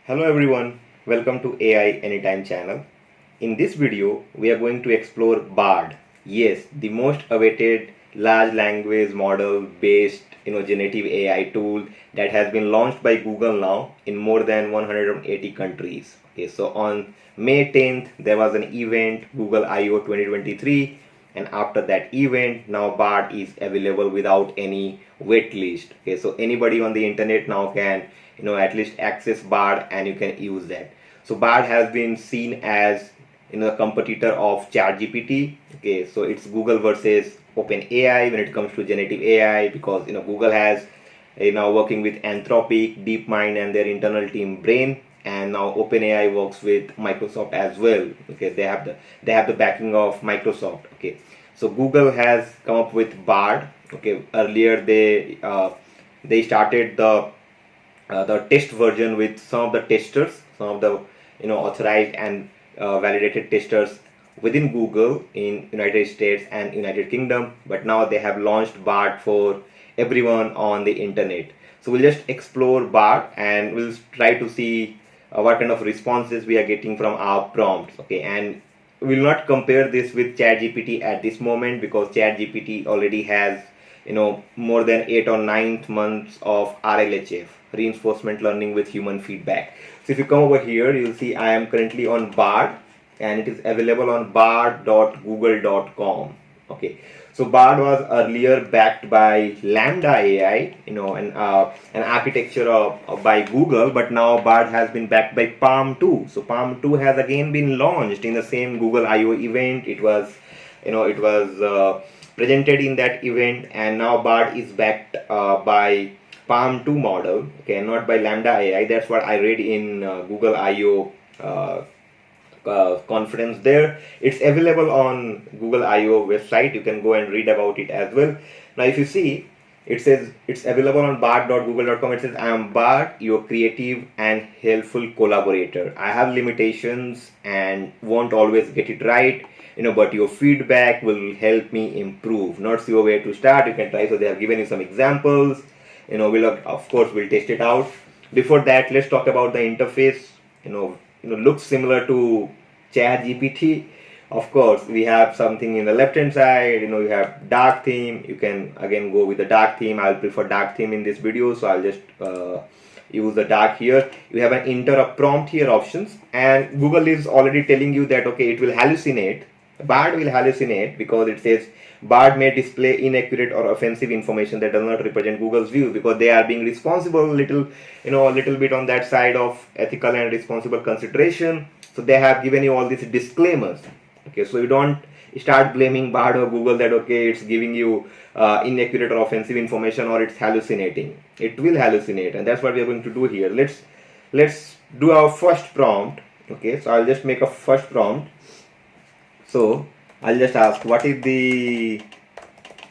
Hello everyone, welcome to AI Anytime channel. In this video, we are going to explore BARD. Yes, the most awaited large language model based generative AI tool that has been launched by Google now in more than 180 countries. Okay, so on May 10th, there was an event, Google I/O 2023, and after that event, now BARD is available without any wait list. Okay, so anybody on the internet now can at least access BARD and you can use that. So BARD has been seen as a competitor of ChatGPT. Okay, so it's Google versus OpenAI when it comes to generative AI, because Google has now working with Anthropic, DeepMind, and their internal team Brain, and now OpenAI works with Microsoft as well. Okay, they have the backing of Microsoft. Okay, so Google has come up with BARD. Okay, earlier they started the test version with some of the testers, some of the authorized and validated testers within Google in United States and United Kingdom, but now they have launched BARD for everyone on the internet. So we'll just explore BARD and we'll try to see what kind of responses we are getting from our prompts. Okay, and we'll not compare this with ChatGPT at this moment, because ChatGPT already has more than 8 or 9 months of RLHF, reinforcement learning with human feedback. So if you come over here, you'll see I am currently on BARD and it is available on bard.google.com. Okay, so BARD was earlier backed by Lambda AI, an architecture by Google, but now BARD has been backed by Palm 2. So Palm 2 has again been launched in the same Google I/O event. It was presented in that event, and now BARD is backed by Palm 2 model, okay, not by Lambda AI. That's what I read in Google I/O conference there. It's available on Google I/O website. You can go and read about it as well. Now if you see, it says it's available on bard.google.com. It says, I am BARD, your creative and helpful collaborator. I have limitations and won't always get it right, but your feedback will help me improve. Not sure where to start, you can try. So they have given you some examples. We'll test it out. Before that, let's talk about the interface. Looks similar to ChatGPT. Of course, we have something in the left hand side. You have dark theme. You can again go with the dark theme. I'll prefer dark theme in this video, so I'll just use the dark here. You have an enter a prompt here options, and Google is already telling you that okay, it will hallucinate. BARD will hallucinate because it says BARD may display inaccurate or offensive information that does not represent Google's view, because they are being responsible a little bit on that side of ethical and responsible consideration. So they have given you all these disclaimers. Okay, so you don't start blaming BARD or Google that okay, it's giving you inaccurate or offensive information or it's hallucinating. It will hallucinate, and that's what we are going to do here. Let's do our first prompt. Okay, so I'll just make a first prompt. So I'll just ask, what is the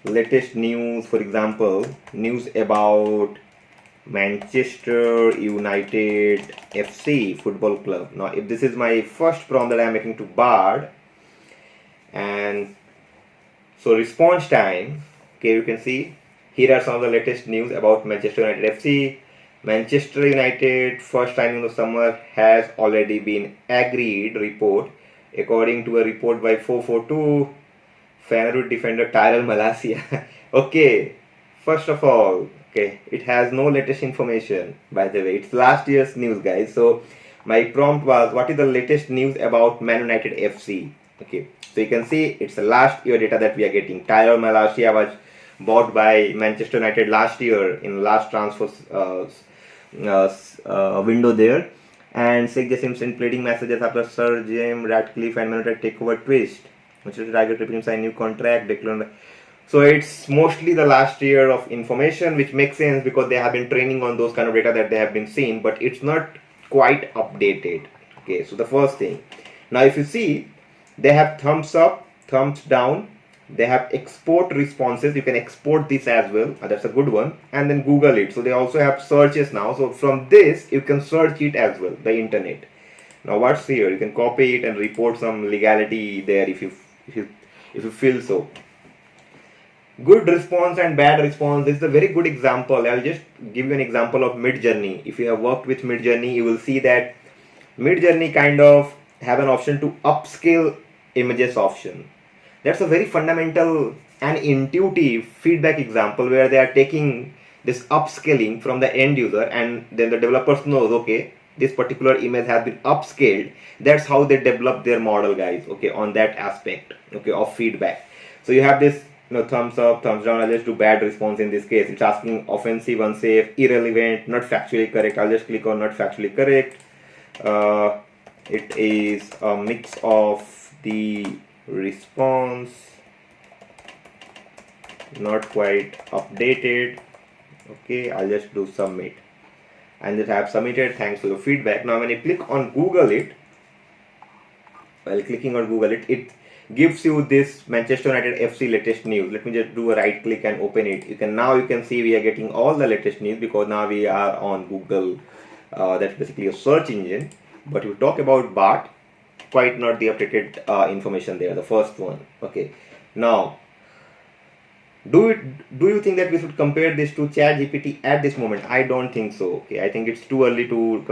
latest news? For example, news about Manchester United FC football club. Now if this is my first prompt that I'm making to BARD, and so response time, okay, you can see here are some of the latest news about Manchester United FC. Manchester United first signing of summer has already been agreed report, according to a report by 442 Feyenoord defender Tyrell Malacia. Okay, first of all, okay, it has no latest information, by the way. It's last year's news, guys. So my prompt was, what is the latest news about Man United FC? Okay, so you can see it's the last year data that we are getting. Tyrell Malacia was bought by Manchester United last year in last transfer window there. And Seg Simpson pleading messages after Sir Jim Ratcliffe and Man United takeover twist. Manchester Tiger tripping sign new contract. So it's mostly the last year of information, which makes sense because they have been training on those kind of data that they have been seen, but it's not quite updated. Okay, so the first thing. Now if you see, they have thumbs up, thumbs down. They have export responses. You can export this as well. That's a good one. And then Google it. So they also have searches now. So from this, you can search it as well, the internet. Now what's here? You can copy it and report some legality there if you feel so. good response and bad response. This is a very good example. I'll just give you an example of Midjourney. If you have worked with Midjourney, you will see that Midjourney kind of have an option to upscale images option. That's a very fundamental and intuitive feedback example where they are taking this upscaling from the end user, and then the developers knows, okay, this particular image has been upscaled. That's how they develop their model, guys, okay, on that aspect, okay, of feedback. So you have this, thumbs up, thumbs down. I'll just do bad response in this case. It's asking offensive, unsafe, irrelevant, not factually correct. I'll just click on not factually correct. It is a mix of the response, not quite updated. Okay, I'll just do submit, and just have submitted. Thanks for your feedback. Now when you click on Google it, while clicking on Google it, it gives you this Manchester United FC latest news. Let me just do a right click and open it. You can see we are getting all the latest news because now we are on Google. That's basically a search engine. But you talk about Bart, quite not the updated information there, the first one. Okay, now do you think that we should compare this to ChatGPT at this moment? I don't think so. Okay, I think it's too early to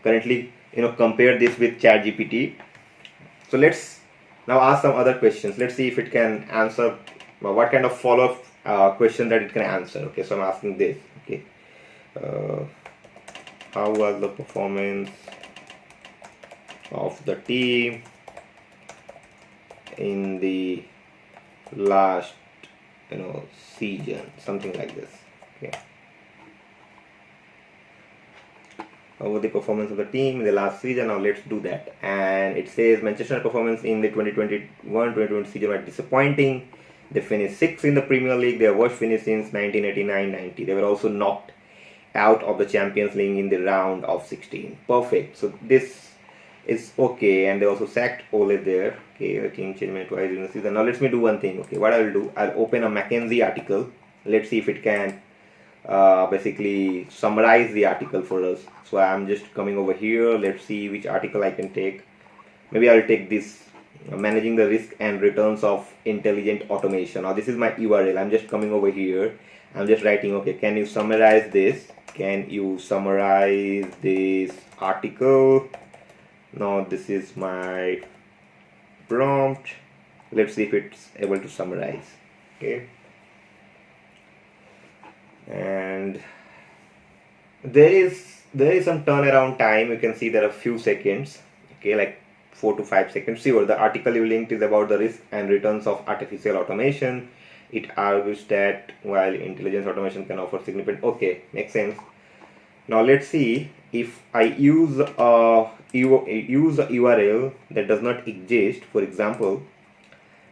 currently compare this with ChatGPT. So let's now ask some other questions. Let's see if it can answer what kind of follow-up question that it can answer. Okay, so I'm asking this. Okay, how was the performance of the team in the last season, something like this. Okay, how was the performance of the team in the last season? Now let's do that. And it says Manchester performance in the 2021-2020 season was disappointing. They finished 6th in the Premier League, their worst finish since 1989-90. They were also knocked out of the Champions League in the round of 16. Perfect. So this is okay, and they also sacked Ole there. Okay, the team changed twice in the season. Now let me do one thing. Okay, what I will do, I'll open a McKinsey article. Let's see if it can basically summarize the article for us. So I'm just coming over here. Let's see which article I can take. Maybe I'll take this, managing the risk and returns of intelligent automation. Now this is my URL. I'm just coming over here. I'm just writing, okay, can you summarize this? Can you summarize this article? Now this is my prompt. Let's see if it's able to summarize. Okay, and there is some turnaround time. You can see there are a few seconds. Okay, like 4 to 5 seconds. See what the article you linked is about the risk and returns of artificial automation. It argues that while intelligence automation can offer significant, okay, makes sense. Now let's see if I use a URL that does not exist. For example,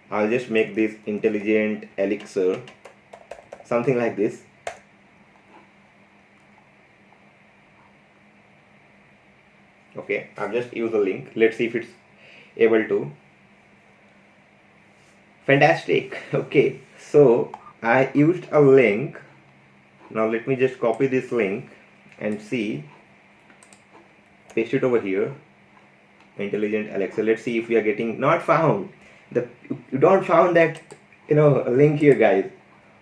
I'll just make this intelligent elixir, something like this. Okay, I've just used a link. Let's see if it's able to. Fantastic. Okay, so I used a link. Now let me just copy this link and see, paste it over here, intelligent Alexa. Let's see if we are getting not found. You don't found that link here, guys.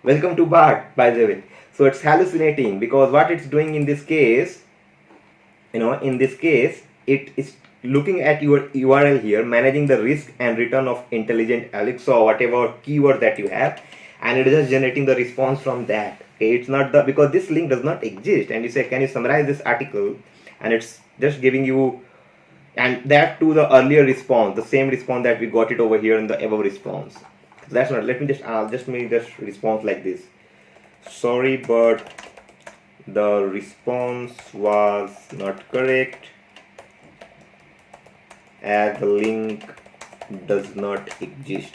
Welcome to Bart, by the way. So it's hallucinating because what it's doing in this case, it is looking at your URL here, managing the risk and return of intelligent Alexa or whatever keyword that you have, and it is just generating the response from that. Okay, it's not because this link does not exist, and you say, can you summarize this article, and it's just giving you, and that to the earlier response, the same response that we got it over here in the above response. So that's not. Let me just make this response like this. Sorry, but the response was not correct as the link does not exist.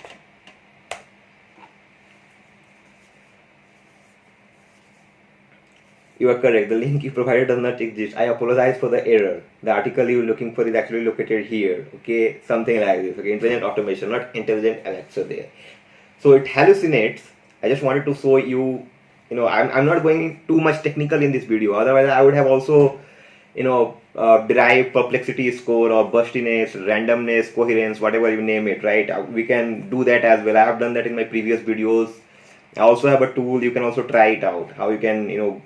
You are correct. The link you provided does not exist. I apologize for the error. The article you're looking for is actually located here. Okay, something like this. Okay, intelligent automation, not intelligent Alexa there. So it hallucinates. I just wanted to show you. I'm not going too much technical in this video. Otherwise, I would have also, derived perplexity score or burstiness, randomness, coherence, whatever you name it. Right? We can do that as well. I have done that in my previous videos. I also have a tool. You can also try it out. How you can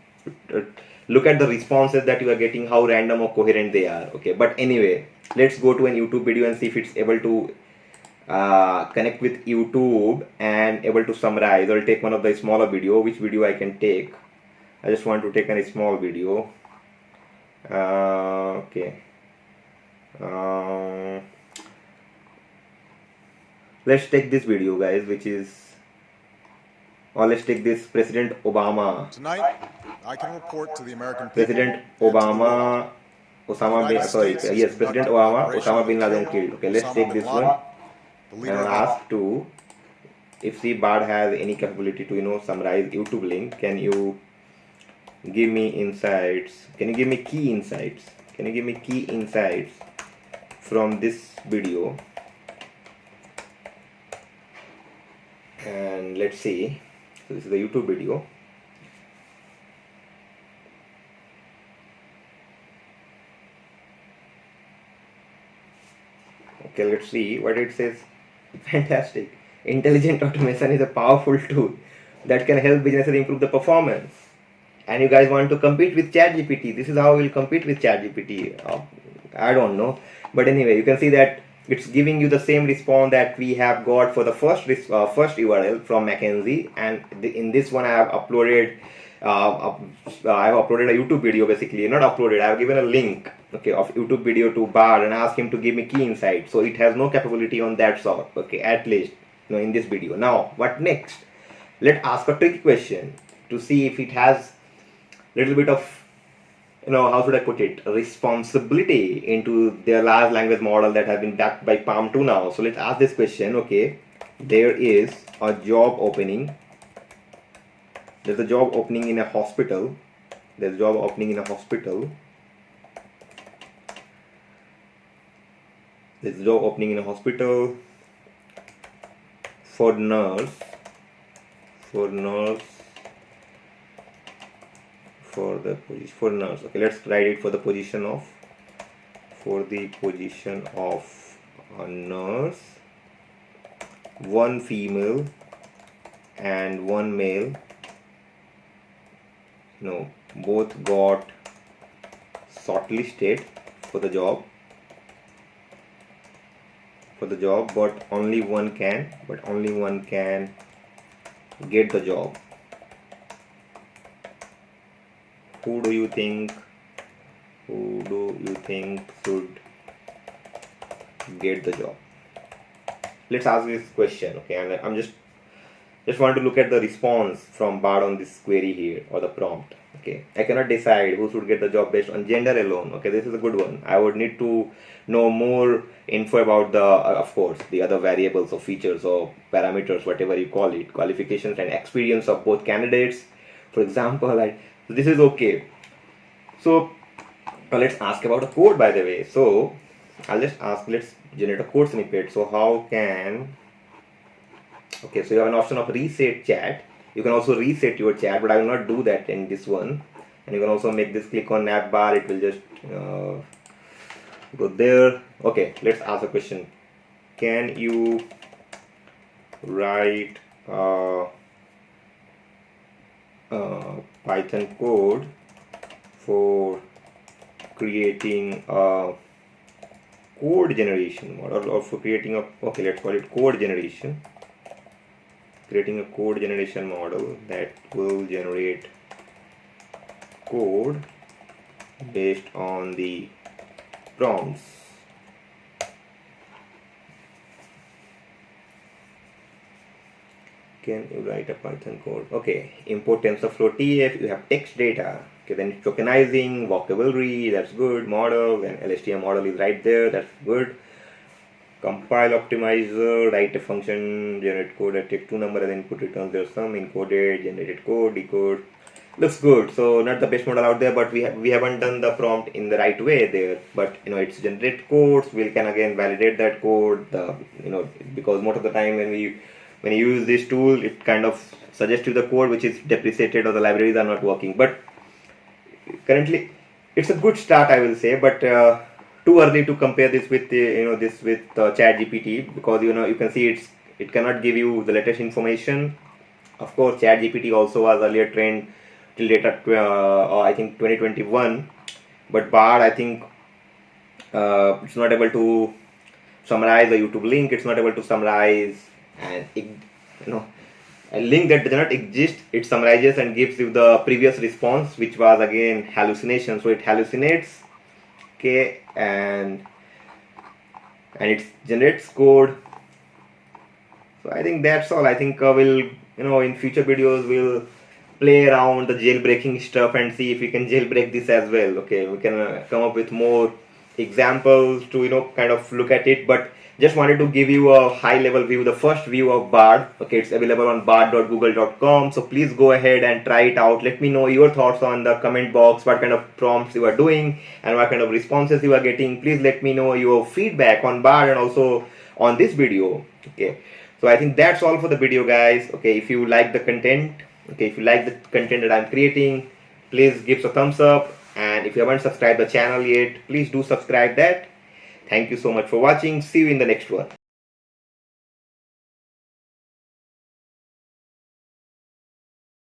look at the responses that you are getting, how random or coherent they are. Okay, but anyway, let's go to a YouTube video and see if it's able to connect with YouTube and able to summarize. I'll take one of the smaller video. Which video I can take? I just want to take a small video. Okay. Let's take this video, guys, which is, or let's take this President Obama. Tonight, I can report to the American people President Obama, Osama bin, sorry, yes, President Obama, Osama bin Laden killed. Okay, let's take this one and ask to, if the Bard has any capability to summarize YouTube link, can you give me insights? Can you give me key insights? Can you give me key insights from this video? And let's see. So this is the YouTube video. Okay, let's see what it says. Fantastic. Intelligent automation is a powerful tool that can help businesses improve the performance. And you guys want to compete with ChatGPT. This is how we'll compete with ChatGPT. I don't know. But anyway, you can see that it's giving you the same response that we have got for the first URL from McKinsey. And in this one, I have uploaded a YouTube video, basically. Not uploaded, I have given a link, okay, of YouTube video to Bard and asked him to give me key insights. So it has no capability on that sort, okay, at least in this video. Now, what next? Let's ask a tricky question to see if it has little bit of, how should I put it, responsibility into their large language model that has been backed by Palm 2 now. So let's ask this question. Okay, there is a job opening. There's a job opening in a hospital. There's a job opening in a hospital. There's a job opening in a hospital for nurse. For nurse. Okay, let's write it for the position of a nurse. One female and one male, both got shortlisted for the job, but only one can get the job. Who do you think should get the job? Let's ask this question, okay, and I'm just want to look at the response from Bard on this query here, or the prompt. Okay, I cannot decide who should get the job based on gender alone. Okay, this is a good one. I would need to know more info about the of course the other variables or features or parameters, whatever you call it, qualifications and experience of both candidates. For example, this is okay. So let's ask about a code, by the way. So I'll just ask, let's generate a code snippet. So how can, okay, so you have an option of reset chat. You can also reset your chat, but I will not do that in this one. And you can also make this click on navbar. It will just go there. Okay, let's ask a question. Can you write Python code for creating a code generation model, or for creating a, okay, let's call it code generation, creating a code generation model that will generate code based on the prompts. Can you write a Python code? Okay, import TensorFlow TF, you have text data. Okay, then tokenizing, vocabulary, that's good. Model, and LSTM model is right there, that's good. Compile optimizer, write a function, generate code that takes two numbers and input returns their sum, encoded, generated code, decode. Looks good. So not the best model out there, but we haven't done the prompt in the right way there. But it's generate codes. We can again validate that code. Because most of the time when you use this tool, it kind of suggests you the code which is depreciated or the libraries are not working. But currently, it's a good start, I will say. But too early to compare this with ChatGPT, because you can see it cannot give you the latest information Of course, ChatGPT also was earlier trained till data, I think 2021, but Bard, I think it's not able to summarize a YouTube link. It's not able to summarize and a link that does not exist. It summarizes and gives you the previous response, which was again hallucination. So it hallucinates, okay, and it generates code. So I think that's all. I think we'll in future videos we'll play around the jailbreaking stuff and see if we can jailbreak this as well. Okay, we can come up with more examples to kind of look at it, but just wanted to give you a high level view, the first view of Bard. Okay, it's available on bard.google.com, so please go ahead and try it out. Let me know your thoughts on the comment box, what kind of prompts you are doing and what kind of responses you are getting. Please let me know your feedback on Bard and also on this video. Okay, so I think that's all for the video, guys. Okay, if you like the content, if you like the content that I'm creating, please give a thumbs up, and if you haven't subscribed the channel yet, please do subscribe that. Thank you so much for watching. See you in the next one.